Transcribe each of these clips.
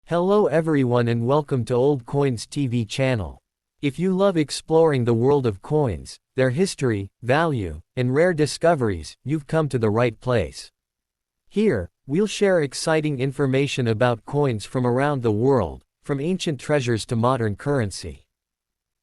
Hello everyone and welcome to Old Coins TV channel. If you love exploring the world of coins, their history, value, and rare discoveries, you've come to the right place. Here, we'll share exciting information about coins from around the world, from ancient treasures to modern currency.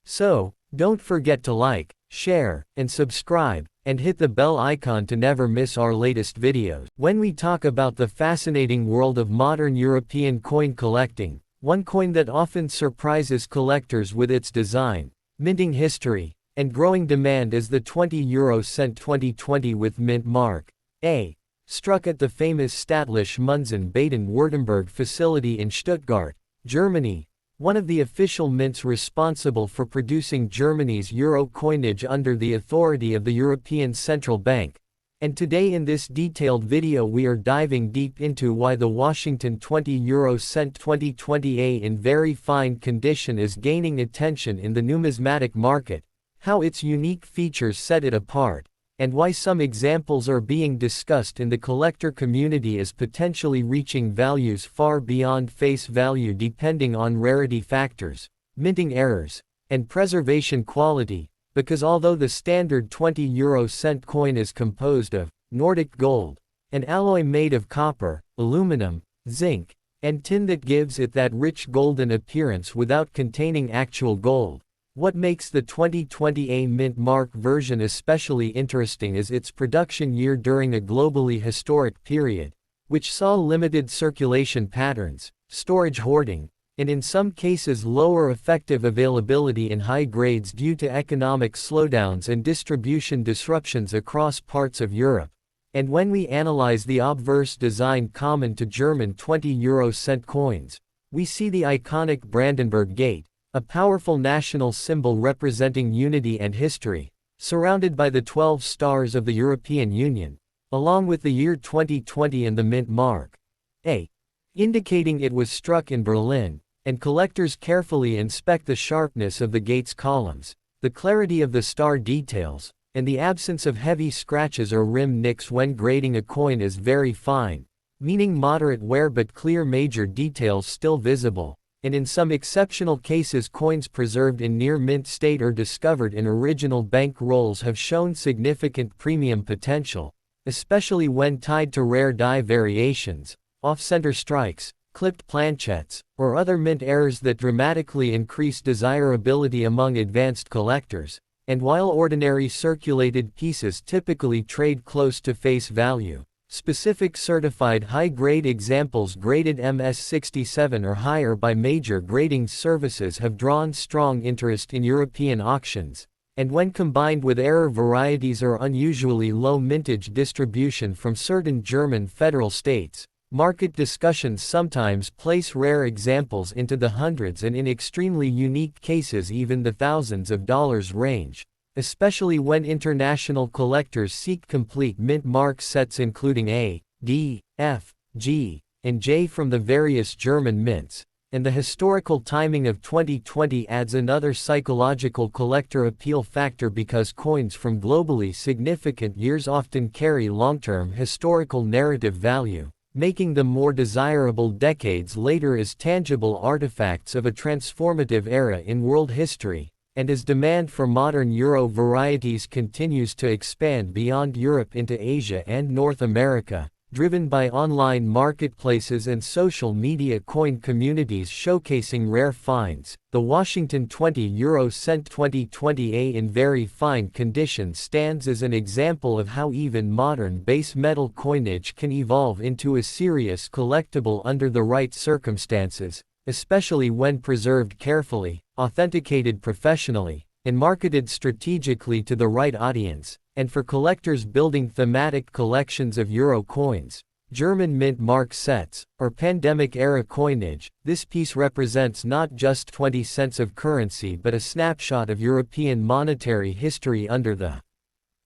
So, don't forget to like, share, and subscribe, and hit the bell icon to never miss our latest videos. When we talk about the fascinating world of modern European coin collecting, one coin that often surprises collectors with its design, minting history, and growing demand is the 20 cent 2020 with mint mark A, struck at the famous Stattliche Münzen Baden-Württemberg facility in Stuttgart, Germany, one of the official mints responsible for producing Germany's euro coinage under the authority of the European Central Bank. And today in this detailed video we are diving deep into why the Washington 20 cent 2020 in very fine condition is gaining attention in the numismatic market, how its unique features set it apart, and why some examples are being discussed in the collector community as potentially reaching values far beyond face value depending on rarity factors, minting errors, and preservation quality, because although the standard 20 cent coin is composed of Nordic gold, an alloy made of copper, aluminum, zinc, and tin that gives it that rich golden appearance without containing actual gold, what makes the 2020 mint mark version especially interesting is its production year during a globally historic period, which saw limited circulation patterns, storage hoarding, and in some cases lower effective availability in high grades due to economic slowdowns and distribution disruptions across parts of Europe. And when we analyze the obverse design common to German 20 cent coins, we see the iconic Brandenburg Gate, a powerful national symbol representing unity and history, surrounded by the 12 stars of the European Union, along with the year 2020 and the mint mark A, indicating it was struck in Berlin, and collectors carefully inspect the sharpness of the gate's columns, the clarity of the star details, and the absence of heavy scratches or rim nicks when grading a coin is very fine, meaning moderate wear but clear major details still visible. And in some exceptional cases coins preserved in near-mint state or discovered in original bank rolls have shown significant premium potential, especially when tied to rare die variations, off-center strikes, clipped planchettes, or other mint errors that dramatically increase desirability among advanced collectors. And while ordinary circulated pieces typically trade close to face value, specific certified high-grade examples graded MS67 or higher by major grading services have drawn strong interest in European auctions, and when combined with error varieties or unusually low mintage distribution from certain German federal states, market discussions sometimes place rare examples into the hundreds and in extremely unique cases even the thousands of dollars range, especially when international collectors seek complete mint mark sets including A, D, F, G, and J from the various German mints, and the historical timing of 2020 adds another psychological collector appeal factor because coins from globally significant years often carry long-term historical narrative value, making them more desirable decades later as tangible artifacts of a transformative era in world history. And as demand for modern euro varieties continues to expand beyond Europe into Asia and North America, driven by online marketplaces and social media coin communities showcasing rare finds, the Washington 20 cent 2020 in very fine condition stands as an example of how even modern base metal coinage can evolve into a serious collectible under the right circumstances, especially when preserved carefully, authenticated professionally, and marketed strategically to the right audience. And for collectors building thematic collections of euro coins, German mint mark sets, or pandemic-era coinage, this piece represents not just 20 cents of currency but a snapshot of European monetary history under the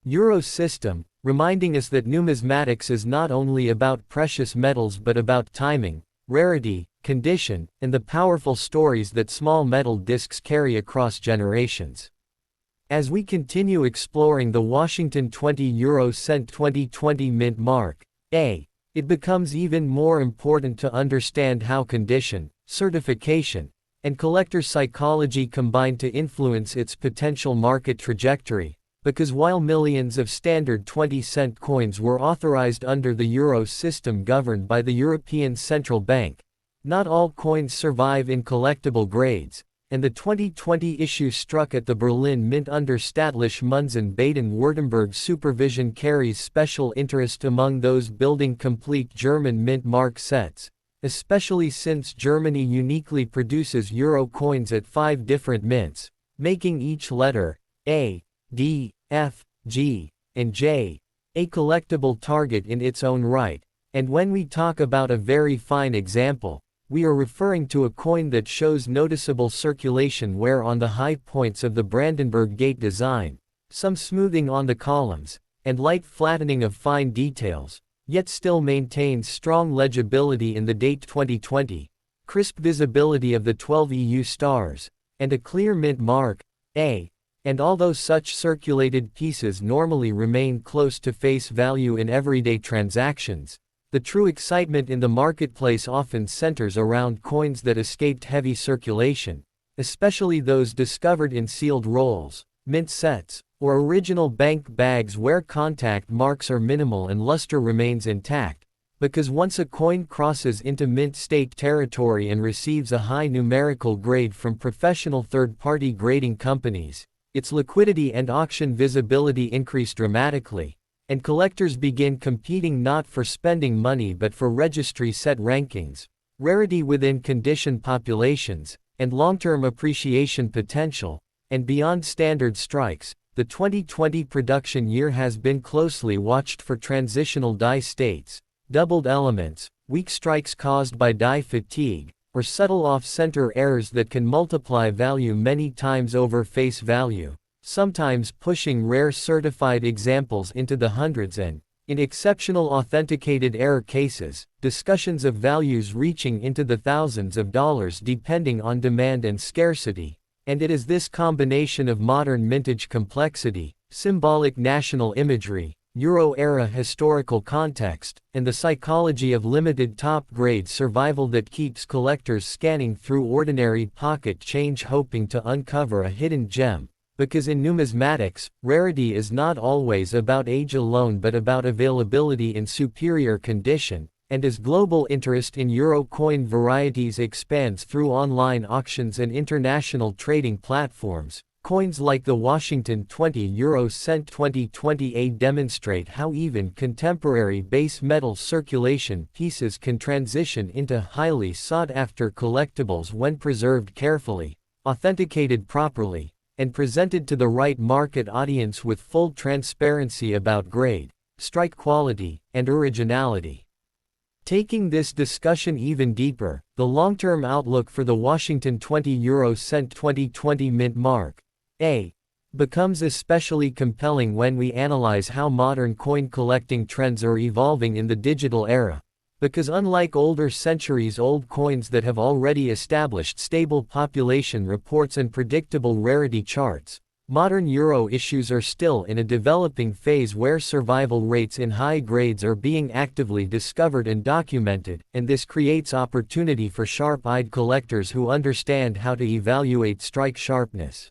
euro system, reminding us that numismatics is not only about precious metals but about timing, rarity, condition, and the powerful stories that small metal discs carry across generations. As we continue exploring the Washington 20 cent 2020 mint mark A, it becomes even more important to understand how condition, certification, and collector psychology combine to influence its potential market trajectory, because while millions of standard 20-cent coins were authorized under the euro system governed by the European Central Bank, not all coins survive in collectible grades, and the 2020 issue struck at the Berlin Mint under Staatliche Münzen Baden-Württemberg supervision carries special interest among those building complete German mint mark sets, especially since Germany uniquely produces euro coins at 5 different mints, making each letter A, D, F, G, and J a collectible target in its own right, and when we talk about a very fine example, we are referring to a coin that shows noticeable circulation wear on the high points of the Brandenburg Gate design, some smoothing on the columns, and light flattening of fine details, yet still maintains strong legibility in the date 2020, crisp visibility of the 12 EU stars, and a clear mint mark, A. And although such circulated pieces normally remain close to face value in everyday transactions, the true excitement in the marketplace often centers around coins that escaped heavy circulation, especially those discovered in sealed rolls, mint sets, or original bank bags where contact marks are minimal and luster remains intact, because once a coin crosses into mint state territory and receives a high numerical grade from professional third-party grading companies, its liquidity and auction visibility increase dramatically, and collectors begin competing not for spending money but for registry-set rankings, rarity within conditioned populations, and long-term appreciation potential, and beyond standard strikes. The 2020 production year has been closely watched for transitional die states, doubled elements, weak strikes caused by die fatigue, or subtle off-center errors that can multiply value many times over face value, sometimes pushing rare certified examples into the hundreds and, in exceptional authenticated error cases, discussions of values reaching into the thousands of dollars depending on demand and scarcity. And it is this combination of modern mintage complexity, symbolic national imagery, Euro-era historical context, and the psychology of limited top-grade survival that keeps collectors scanning through ordinary pocket change hoping to uncover a hidden gem, because in numismatics, rarity is not always about age alone but about availability in superior condition, and as global interest in euro coin varieties expands through online auctions and international trading platforms, coins like the Washington 20 euro cent 2020A demonstrate how even contemporary base metal circulation pieces can transition into highly sought-after collectibles when preserved carefully, authenticated properly, and presented to the right market audience with full transparency about grade, strike quality, and originality. Taking this discussion even deeper, the long-term outlook for the Washington 20 euro cent 2020 mint mark, A, becomes especially compelling when we analyze how modern coin collecting trends are evolving in the digital era, because unlike older centuries-old coins that have already established stable population reports and predictable rarity charts, modern euro issues are still in a developing phase where survival rates in high grades are being actively discovered and documented, and this creates opportunity for sharp-eyed collectors who understand how to evaluate strike sharpness,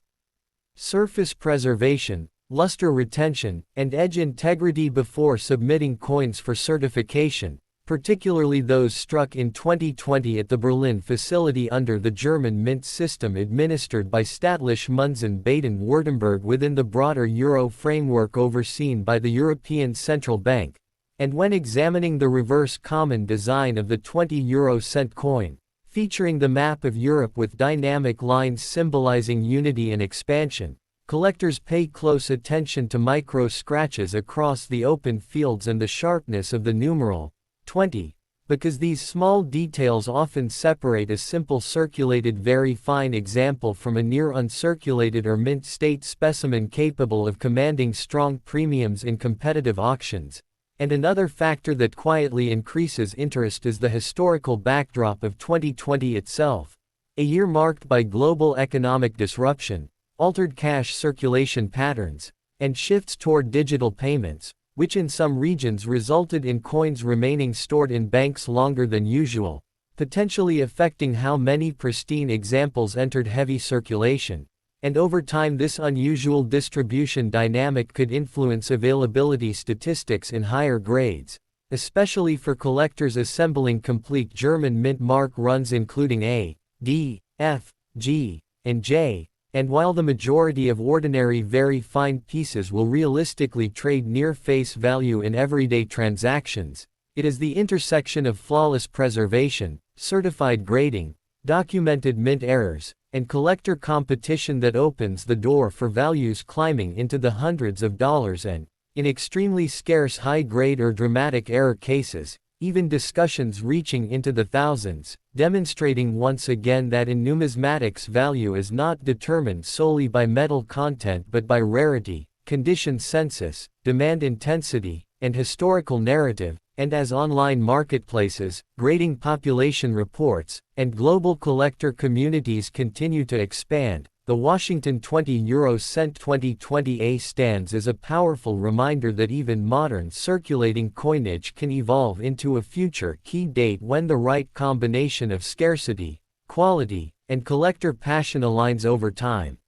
surface preservation, luster retention, and edge integrity before submitting coins for certification, particularly those struck in 2020 at the Berlin facility under the German mint system administered by Staatliche Münzen Baden-Württemberg within the broader euro framework overseen by the European Central Bank, and when examining the reverse common design of the 20 euro cent coin, featuring the map of Europe with dynamic lines symbolizing unity and expansion, collectors pay close attention to micro-scratches across the open fields and the sharpness of the numeral 20, because these small details often separate a simple circulated very fine example from a near uncirculated or mint state specimen capable of commanding strong premiums in competitive auctions. And another factor that quietly increases interest is the historical backdrop of 2020 itself, a year marked by global economic disruption, altered cash circulation patterns, and shifts toward digital payments, which in some regions resulted in coins remaining stored in banks longer than usual, potentially affecting how many pristine examples entered heavy circulation. And over time, this unusual distribution dynamic could influence availability statistics in higher grades, especially for collectors assembling complete German mint mark runs including A, D, F, G, and J. And while the majority of ordinary very fine pieces will realistically trade near face value in everyday transactions, it is the intersection of flawless preservation, certified grading, documented mint errors, and collector competition that opens the door for values climbing into the hundreds of dollars and, in extremely scarce high-grade or dramatic error cases, even discussions reaching into the thousands, demonstrating once again that in numismatics value is not determined solely by metal content but by rarity, condition census, demand intensity, and historical narrative. And as online marketplaces, grading population reports, and global collector communities continue to expand, the Washington 20€ 2020 stands as a powerful reminder that even modern circulating coinage can evolve into a future key date when the right combination of scarcity, quality, and collector passion aligns over time.